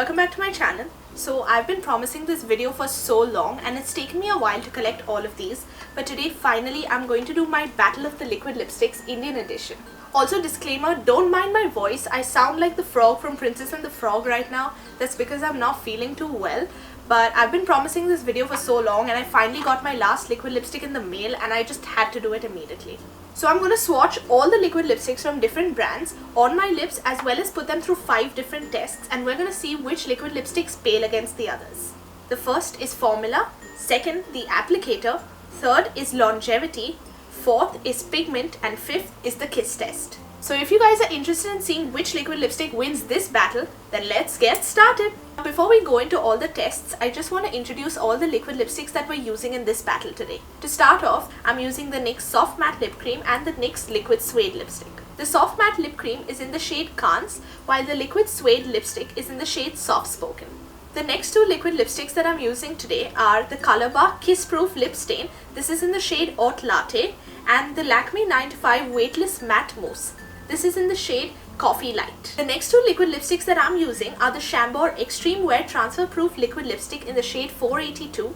welcome back to my channel. So I've been promising this video for so long and it's taken me a while to collect all of these, but today finally I'm going to do my Battle of the Liquid Lipsticks Indian edition. Also disclaimer, don't mind my voice, I sound like the frog from Princess and the Frog right now. That's because I'm not feeling too well. But I've been promising this video for so long and I finally got my last liquid lipstick in the mail and I just had to do it immediately. So I'm going to swatch all the liquid lipsticks from different brands on my lips as well as put them through 5 different tests, and we're going to see which liquid lipsticks pale against the others. The first is Formula, second the Applicator, third is Longevity, fourth is Pigment, and fifth is the Kiss test. So if you guys are interested in seeing which liquid lipstick wins this battle, then let's get started. Before we go into all the tests, I just want to introduce all the liquid lipsticks that we're using in this battle today. To start off, I'm using the NYX Soft Matte Lip Cream and the NYX Liquid Suede Lipstick. The Soft Matte Lip Cream is in the shade Cannes, while the Liquid Suede Lipstick is in the shade Soft Spoken. The next two liquid lipsticks that I'm using today are the Colorbar Kiss Proof Lip Stain, this is in the shade Haute Latte, and the Lakme 9 to 5 Weightless Matte Mousse. This is in the shade Coffee Light. The next two liquid lipsticks that I'm using are the Chambor Xtreme Wear Transfer Proof Liquid Lipstick in the shade 482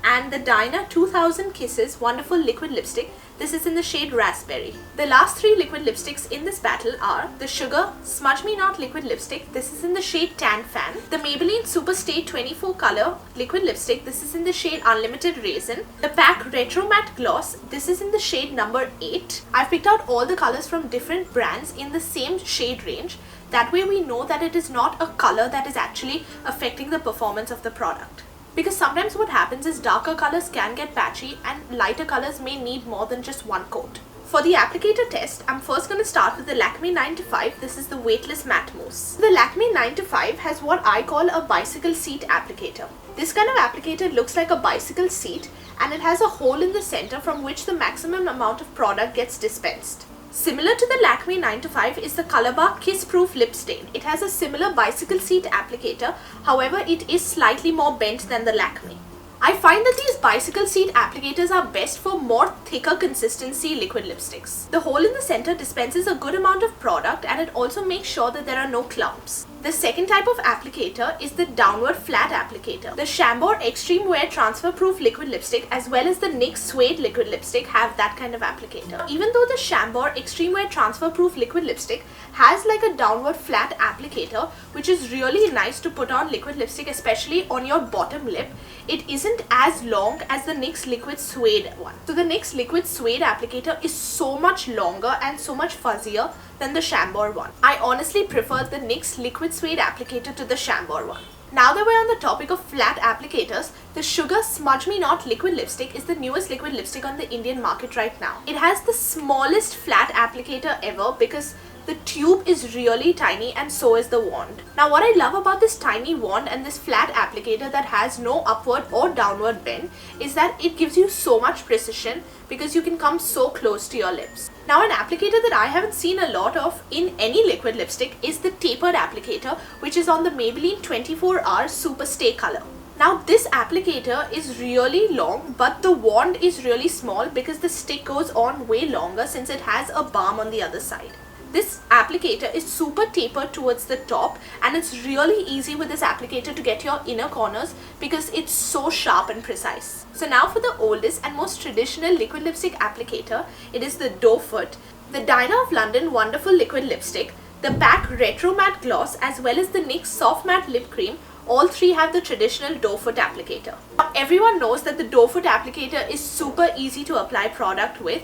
and the Dyna 2000 Kisses Wonderful Liquid Lipstick. This is in the shade Raspberry. The last three liquid lipsticks in this battle are the Sugar Smudge Me Not Liquid Lipstick. This is in the shade Tan Fan. The Maybelline Superstay 24 Color Liquid Lipstick. This is in the shade Unlimited Raisin. The PAC Retro Matte Gloss. This is in the shade number 8. I've picked out all the colors from different brands in the same shade range. That way we know that it is not a color that is actually affecting the performance of the product. Because sometimes what happens is darker colors can get patchy and lighter colors may need more than just one coat. For the applicator test, I'm first going to start with the Lakme 9 to 5. This is the Weightless Matte Mousse. The Lakme 9 to 5 has what I call a bicycle seat applicator. This kind of applicator looks like a bicycle seat and it has a hole in the center from which the maximum amount of product gets dispensed. Similar to the Lakme 9 to 5 is the Colorbar Kiss Proof Lip Stain. It has a similar bicycle seat applicator, however it is slightly more bent than the Lakme. I find that these bicycle seat applicators are best for more thicker consistency liquid lipsticks. The hole in the center dispenses a good amount of product and it also makes sure that there are no clumps. The second type of applicator is the downward flat applicator. The Chambor Xtreme Wear Transfer Proof Liquid Lipstick as well as the NYX Suede Liquid Lipstick have that kind of applicator. Even though the Chambor Xtreme Wear Transfer Proof Liquid Lipstick has like a downward flat applicator, which is really nice to put on liquid lipstick, especially on your bottom lip, it isn't as long as the NYX Liquid Suede one. So the NYX Liquid Suede applicator is so much longer and so much fuzzier than the Chambor one. I honestly prefer the NYX Liquid Suede applicator to the Chambor one. Now that we're on the topic of flat applicators, the Sugar Smudge Me Not Liquid Lipstick is the newest liquid lipstick on the Indian market right now. It has the smallest flat applicator ever because the tube is really tiny and so is the wand. Now what I love about this tiny wand and this flat applicator that has no upward or downward bend is that it gives you so much precision because you can come so close to your lips. Now an applicator that I haven't seen a lot of in any liquid lipstick is the tapered applicator, which is on the Maybelline 24-hour Superstay color. Now this applicator is really long but the wand is really small because the stick goes on way longer since it has a balm on the other side. This applicator is super tapered towards the top and it's really easy with this applicator to get your inner corners because it's so sharp and precise. So now for the oldest and most traditional liquid lipstick applicator, it is the Doe Foot, the Dyna of London Wonderful Liquid Lipstick, the PAC Retro Matte Gloss as well as the NYX Soft Matte Lip Cream. All three have the traditional Doe Foot applicator. Now, everyone knows that the Doe Foot applicator is super easy to apply product with.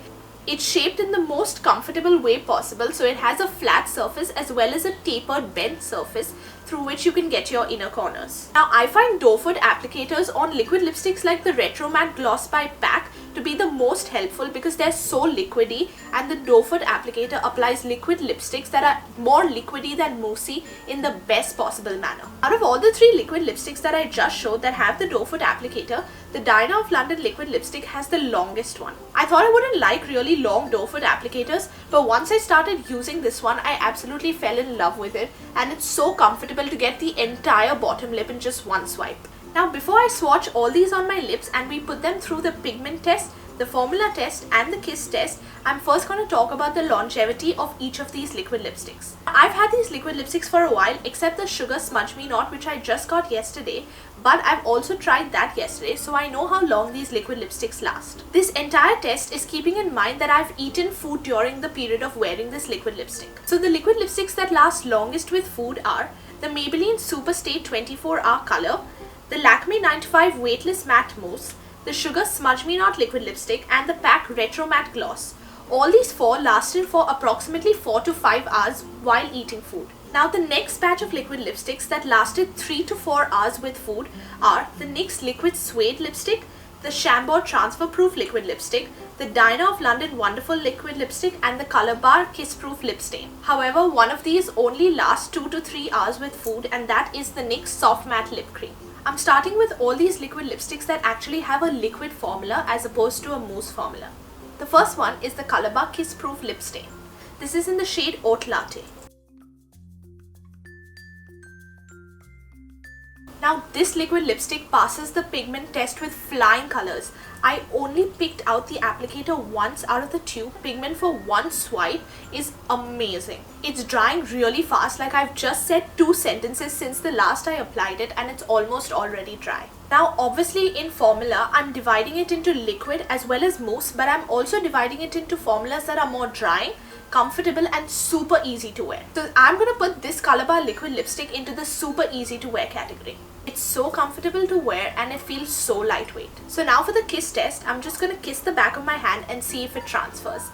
It's shaped in the most comfortable way possible, so it has a flat surface as well as a tapered bent surface through which you can get your inner corners. Now I find Doe Foot applicators on liquid lipsticks like the Retro Matte Gloss by PAC to be the most helpful because they're so liquidy and the Doe Foot applicator applies liquid lipsticks that are more liquidy than moussey in the best possible manner. Out of all the 3 liquid lipsticks that I just showed that have the Doe Foot applicator, the Dyna of London liquid lipstick has the longest one. I thought I wouldn't like really long Doe Foot applicators, but once I started using this one, I absolutely fell in love with it and it's so comfortable to get the entire bottom lip in just one swipe. Now before I swatch all these on my lips and we put them through the pigment test, the formula test and the kiss test, I'm first going to talk about the longevity of each of these liquid lipsticks. I've had these liquid lipsticks for a while, except the Sugar Smudge Me Not, which I just got yesterday, but I've also tried that yesterday, so I know how long these liquid lipsticks last. This entire test is keeping in mind that I've eaten food during the period of wearing this liquid lipstick. So the liquid lipsticks that last longest with food are the Maybelline Superstay 24-Hour Color, the Lakme 95 Weightless Matte Mousse, the Sugar Smudge Me Not Liquid Lipstick, and the PAC Retro Matte Gloss. All these four lasted for approximately 4 to 5 hours while eating food. Now the next batch of liquid lipsticks that lasted 3 to 4 hours with food are the NYX Liquid Suede Lipstick, the Shambo Transfer Proof Liquid Lipstick, the Diner of London Wonderful Liquid Lipstick, and the Colorbar Kiss Proof Lip Stain. However, one of these only lasts 2 to 3 hours with food, and that is the NYX Soft Matte Lip Cream. I'm starting with all these liquid lipsticks that actually have a liquid formula as opposed to a mousse formula. The first one is the Colorbar Kiss Proof Lip Stain. This is in the shade Haute Latte. Now this liquid lipstick passes the pigment test with flying colors. I only picked out the applicator once out of the tube. Pigment for one swipe is amazing. It's drying really fast, like I've just said 2 sentences since the last I applied it, and it's almost already dry. Now obviously in formula I'm dividing it into liquid as well as mousse, but I'm also dividing it into formulas that are more drying, comfortable, and super easy to wear. So I'm going to put this Colorbar liquid lipstick into the super easy to wear category. It's so comfortable to wear and it feels so lightweight. So now for the kiss test, I'm just going to kiss the back of my hand and see if it transfers.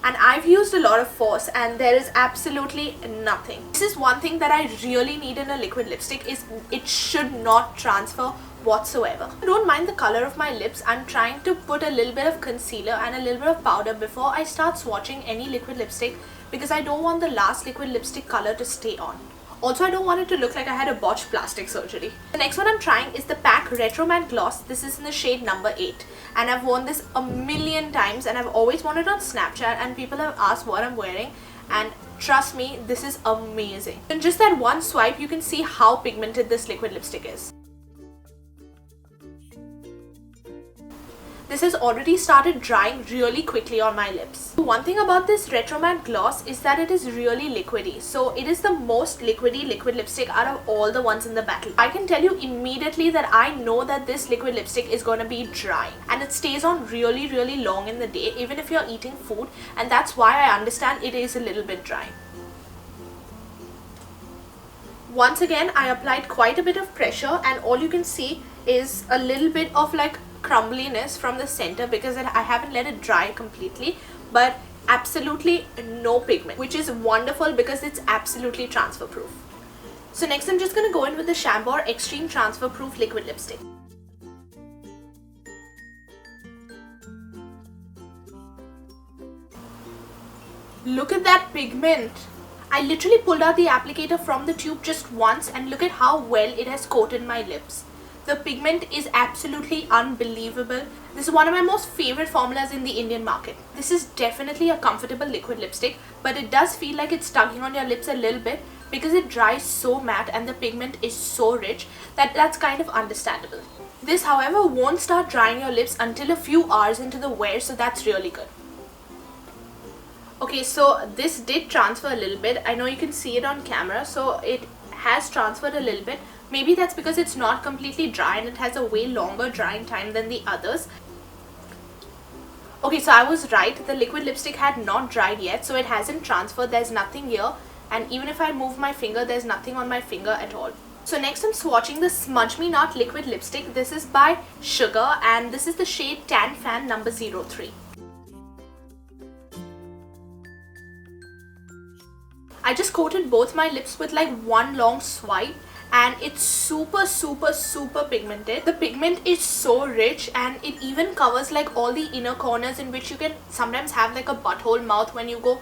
And I've used a lot of force and there is absolutely nothing. This is one thing that I really need in a liquid lipstick, is it should not transfer whatsoever. I don't mind the color of my lips. I'm trying to put a little bit of concealer and a little bit of powder before I start swatching any liquid lipstick, because I don't want the last liquid lipstick color to stay on. Also, I don't want it to look like I had a botched plastic surgery. The next one I'm trying is the PAC Retro Matte Gloss. This is in the shade number 8. And I've worn this a million times and I've always worn it on Snapchat and people have asked what I'm wearing. And trust me, this is amazing. In just that one swipe, you can see how pigmented this liquid lipstick is. This has already started drying really quickly on my lips. One thing about this Retro Matte Gloss is that it is really liquidy. So it is the most liquidy liquid lipstick out of all the ones in the battle. I can tell you immediately that I know that this liquid lipstick is going to be dry. And it stays on really long in the day, even if you're eating food. And that's why I understand it is a little bit dry. Once again, I applied quite a bit of pressure and all you can see is a little bit of like crumbliness from the center because I haven't let it dry completely, but absolutely no pigment, which is wonderful because it's absolutely transfer proof. So next I'm just going to go in with the Shambo Xtreme Transfer Proof Liquid Lipstick. Look at that pigment. I literally pulled out the applicator from the tube just once and look at how well it has coated my lips. The pigment is absolutely unbelievable. This is one of my most favorite formulas in the Indian market. This is definitely a comfortable liquid lipstick, but it does feel like it's tugging on your lips a little bit because it dries so matte and the pigment is so rich that that's kind of understandable. This, however, won't start drying your lips until a few hours into the wear, so that's really good. Okay, so this did transfer a little bit. I know you can see it on camera, so it has transferred a little bit. Maybe that's because it's not completely dry and it has a way longer drying time than the others. Okay, so I was right. The liquid lipstick had not dried yet, so it hasn't transferred. There's nothing here, and even if I move my finger, there's nothing on my finger at all. So next I'm swatching the Smudge Me Not liquid lipstick. This is by Sugar and this is the shade Tan Fan number 03. I just coated both my lips with like one long swipe and it's super pigmented. The pigment is so rich and it even covers like all the inner corners in which you can sometimes have like a butthole mouth when you go,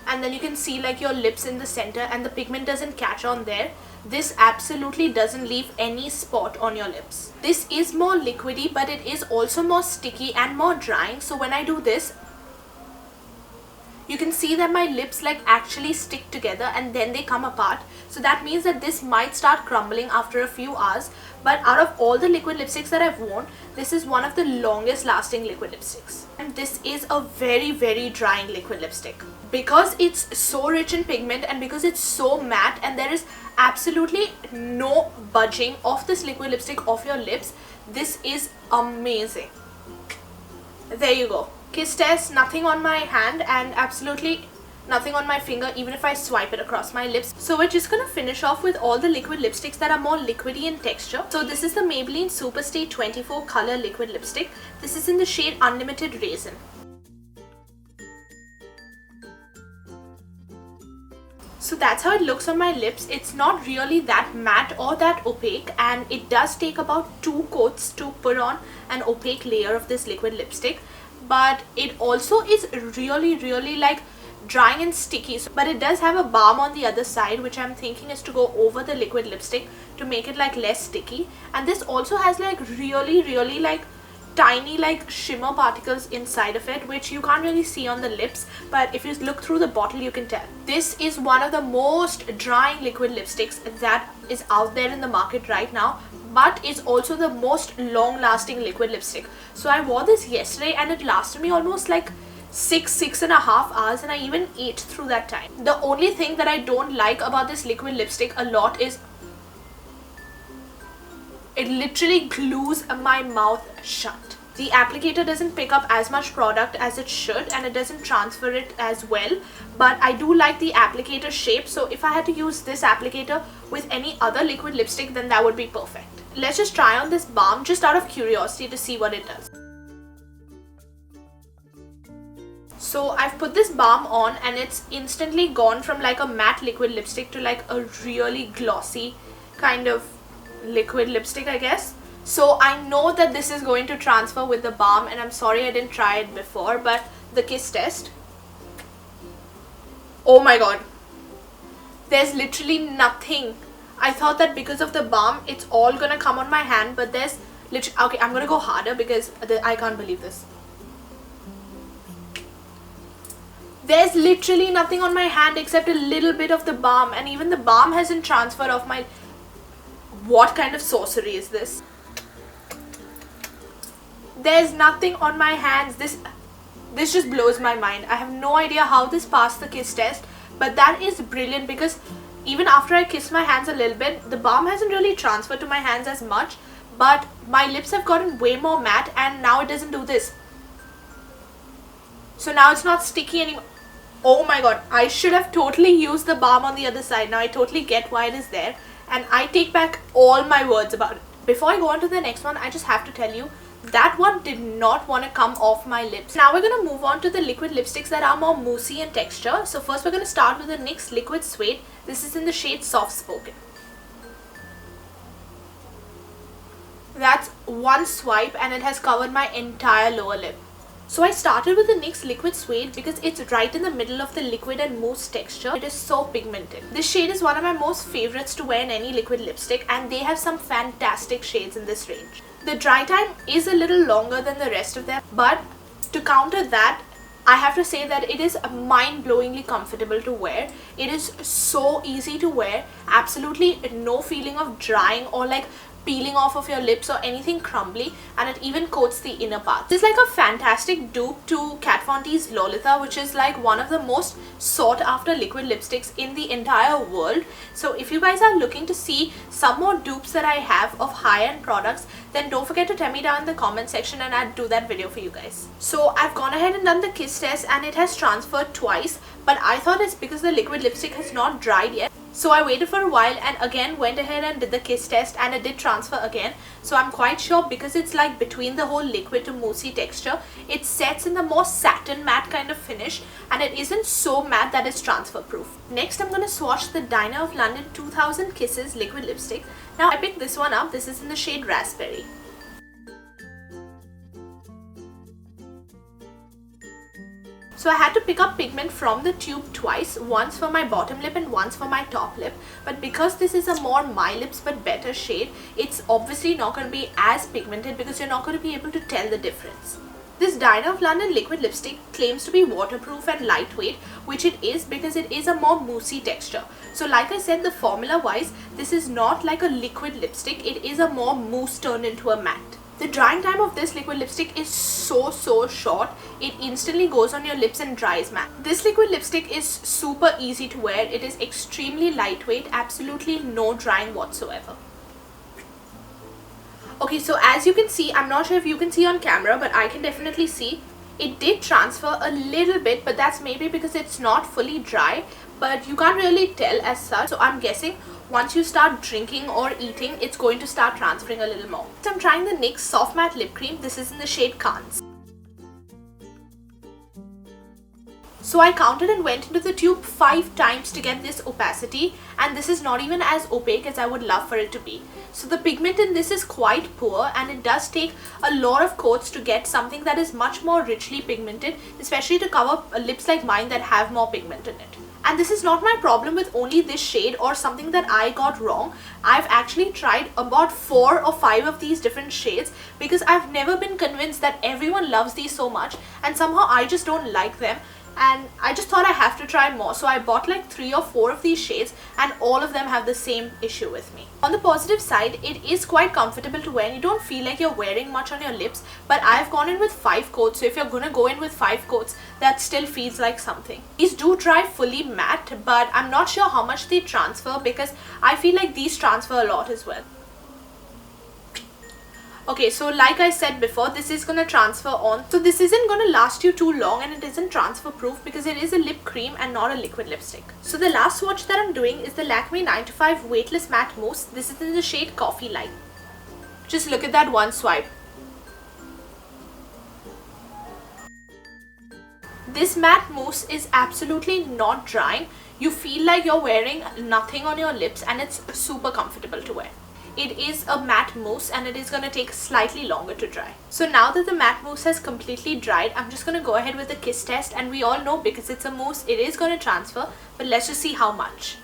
and then you can see like your lips in the center and the pigment doesn't catch on there. This absolutely doesn't leave any spot on your lips. This is more liquidy, but it is also more sticky and more drying. So when I do this, you can see that my lips like actually stick together and then they come apart. So that means that this might start crumbling after a few hours. But out of all the liquid lipsticks that I've worn, this is one of the longest lasting liquid lipsticks. And this is a very, very drying liquid lipstick. Because it's so rich in pigment and because it's so matte and there is absolutely no budging of this liquid lipstick off your lips, this is amazing. There you go. Kiss test, nothing on my hand and absolutely nothing on my finger even if I swipe it across my lips. So we're just gonna finish off with all the liquid lipsticks that are more liquidy in texture. So this is the Maybelline Superstay 24 color liquid lipstick. This is in the shade Unlimited Raisin. So that's how it looks on my lips. It's not really that matte or that opaque, and it does take about 2 coats to put on an opaque layer of this liquid lipstick. But it also is really like drying and sticky. But it does have a balm on the other side, which I'm thinking is to go over the liquid lipstick to make it like less sticky. And this also has like really like tiny like shimmer particles inside of it, which you can't really see on the lips, but if you look through the bottle you can tell. This is one of the most drying liquid lipsticks that is out there in the market right now, but it's also the most long lasting liquid lipstick. So I wore this yesterday and it lasted me almost like 6.5 hours, and I even ate through that time. The only thing that I don't like about this liquid lipstick a lot is it literally glues my mouth shut. The applicator doesn't pick up as much product as it should and it doesn't transfer it as well, but I do like the applicator shape, so if I had to use this applicator with any other liquid lipstick, then that would be perfect. Let's just try on this balm just out of curiosity to see what it does. So I've put this balm on and it's instantly gone from like a matte liquid lipstick to like a really glossy kind of liquid lipstick, I guess. So I know that this is going to transfer with the balm, and I'm sorry I didn't try it before, but the kiss test. Oh my god. There's literally nothing. I thought that because of the balm it's all gonna come on my hand, but there's literally, okay, I'm gonna go harder because I can't believe this. There's literally nothing on my hand except a little bit of the balm, and even the balm hasn't transferred off my... What kind of sorcery is this? There's nothing on my hands. This just blows my mind. I have no idea how this passed the kiss test, but that is brilliant because even after I kiss my hands a little bit, the balm hasn't really transferred to my hands as much, but my lips have gotten way more matte and now it doesn't do this. So now it's not sticky anymore. Oh my god, I should have totally used the balm on the other side. Now I totally get why it is there, and I take back all my words about it. Before I go on to the next one, I just have to tell you that one did not want to come off my lips. Now we're going to move on to the liquid lipsticks that are more moussey in texture. So first we're going to start with the NYX Liquid Suede. This is in the shade Soft Spoken. That's one swipe and it has covered my entire lower lip. So I started with the NYX Liquid Suede because it's right in the middle of the liquid and mousse texture. It is so pigmented. This shade is one of my most favorites to wear in any liquid lipstick, and they have some fantastic shades in this range. The dry time is a little longer than the rest of them, but to counter that, I have to say that it is mind-blowingly comfortable to wear. It is so easy to wear, absolutely no feeling of drying or like peeling off of your lips or anything crumbly, and it even coats the inner part. This is like a fantastic dupe to Kat Von D's Lolita, which is like one of the most sought after liquid lipsticks in the entire world. So if you guys are looking to see some more dupes that I have of high-end products, then don't forget to tell me down in the comment section and I'll do that video for you guys. So I've gone ahead and done the kiss test and it has transferred twice, but I thought it's because the liquid lipstick has not dried yet. So I waited for a while and again went ahead and did the kiss test, and it did transfer again. So I'm quite sure because it's like between the whole liquid to moussey texture, it sets in the more satin matte kind of finish, and it isn't so matte that it's transfer proof. Next I'm going to swatch the Diner of London 2000 Kisses liquid lipstick. Now I picked this one up. This is in the shade Raspberry. So I had to pick up pigment from the tube twice, once for my bottom lip and once for my top lip. But because this is a more My Lips but better shade, it's obviously not going to be as pigmented because you're not going to be able to tell the difference. This Diner of London liquid lipstick claims to be waterproof and lightweight, which it is because it is a more moussey texture. So like I said, the formula wise, this is not like a liquid lipstick, it is a more mousse turned into a matte. The drying time of this liquid lipstick is so short, it instantly goes on your lips and dries matte. This liquid lipstick is super easy to wear, it is extremely lightweight, absolutely no drying whatsoever. Okay, so as you can see, I'm not sure if you can see on camera, but I can definitely see it did transfer a little bit, but that's maybe because it's not fully dry, but you can't really tell as such. So I'm guessing once you start drinking or eating, it's going to start transferring a little more. So I'm trying the NYX Soft Matte Lip Cream. This is in the shade Cannes. So I counted and went into the tube 5 times to get this opacity, and this is not even as opaque as I would love for it to be. So the pigment in this is quite poor, and it does take a lot of coats to get something that is much more richly pigmented, especially to cover lips like mine that have more pigment in it. And this is not my problem with only this shade or something that I got wrong. I've actually tried about 4 or 5 of these different shades because I've never been convinced that everyone loves these so much, and somehow I just don't like them. And I just thought I have to try more, so I bought like 3 or 4 of these shades, and all of them have the same issue with me. On the positive side, it is quite comfortable to wear and you don't feel like you're wearing much on your lips, but I've gone in with 5 coats, so if you're gonna go in with 5 coats, that still feels like something. These do dry fully matte, but I'm not sure how much they transfer because I feel like these transfer a lot as well. Okay, so like I said before, this is going to transfer on. So this isn't going to last you too long, and it isn't transfer proof because it is a lip cream and not a liquid lipstick. So the last swatch that I'm doing is the Lakme 9 to 5 Weightless Matte Mousse. This is in the shade Coffee Light. Just look at that one swipe. This matte mousse is absolutely not drying. You feel like you're wearing nothing on your lips, and it's super comfortable to wear. It is a matte mousse and it is going to take slightly longer to dry. So now that the matte mousse has completely dried, I'm just going to go ahead with the kiss test, and we all know because it's a mousse, it is going to transfer, but let's just see how much.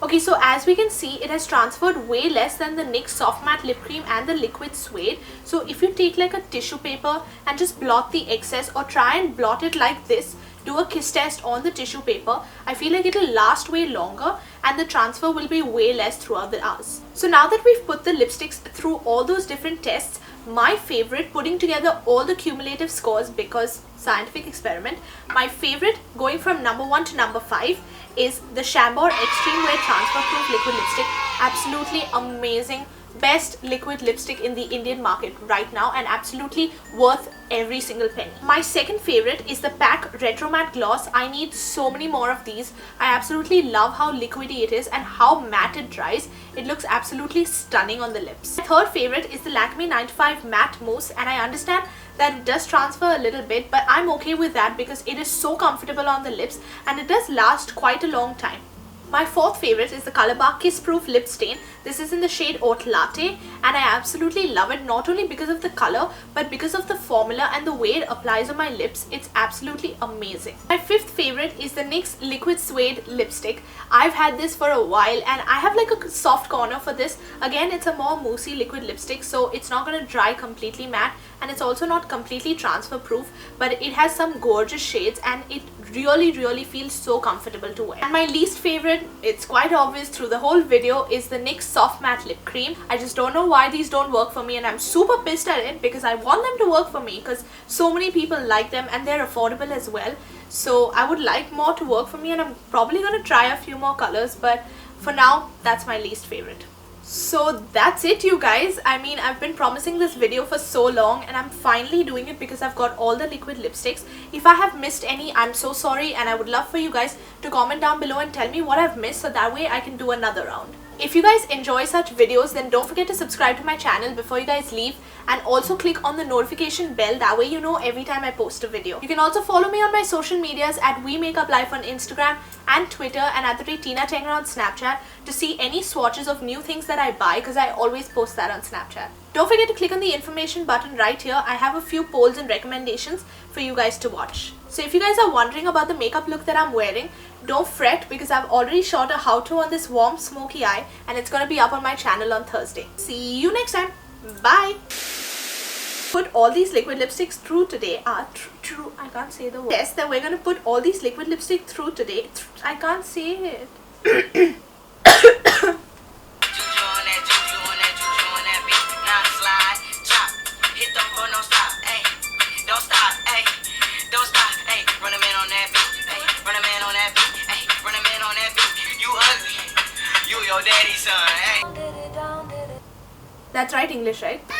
Okay, so as we can see, it has transferred way less than the NYX Soft Matte Lip Cream and the liquid Suede. So if you take like a tissue paper and just blot the excess, or try and blot it like this, do a kiss test on the tissue paper, I feel like it'll last way longer and the transfer will be way less throughout the hours. So now that we've put the lipsticks through all those different tests, my favorite, putting together all the cumulative scores because scientific experiment, my favorite going from number 1 to number 5 is the Shambo Xtreme Wear Transfer Proof Liquid Lipstick. Absolutely amazing. Best liquid lipstick in the Indian market right now, and absolutely worth every single penny. My second favorite is the PAC Retro Matte Gloss. I need so many more of these. I absolutely love how liquidy it is and how matte it dries. It looks absolutely stunning on the lips. My third favorite is the Lakme 9 to 5 Matte Mousse, and I understand that it does transfer a little bit, but I'm okay with that because it is so comfortable on the lips and it does last quite a long time. My fourth favorite is the Colorbar Kiss Proof Lip Stain. This is in the shade Haute Latte, and I absolutely love it, not only because of the color but because of the formula and the way it applies on my lips. It's absolutely amazing. My fifth favorite is the NYX Liquid Suede Lipstick. I've had this for a while and I have like a soft corner for this. Again, it's a more moussey liquid lipstick, so it's not going to dry completely matte, and it's also not completely transfer proof, but it has some gorgeous shades and it really feels so comfortable to wear. And my least favorite, it's quite obvious through the whole video, is the NYX Soft Matte Lip Cream. I just don't know why these don't work for me, and I'm super pissed at it because I want them to work for me because so many people like them and they're affordable as well. So I would like more to work for me, and I'm probably going to try a few more colors, but for now that's my least favorite. So that's it, you guys. I mean, I've been promising this video for so long and I'm finally doing it because I've got all the liquid lipsticks. If I have missed any, I'm so sorry, and I would love for you guys to comment down below and tell me what I've missed so that way I can do another round. If you guys enjoy such videos, then don't forget to subscribe to my channel before you guys leave, and also click on the notification bell, that way you know every time I post a video. You can also follow me on my social medias at WeMakeupLife on Instagram and Twitter, and at @Tengra on Snapchat to see any swatches of new things that I buy, because I always post that on Snapchat. Don't forget to click on the information button right here. I have a few polls and recommendations for you guys to watch. So if you guys are wondering about the makeup look that I'm wearing, don't fret because I've already shot a how-to on this warm smoky eye, and it's going to be up on my channel on Thursday. See you next time. Bye! put all these liquid lipsticks through today are true. I can't say the word. Yes, that we're gonna put all these liquid lipstick through today. I can't say it. That's right, English, right?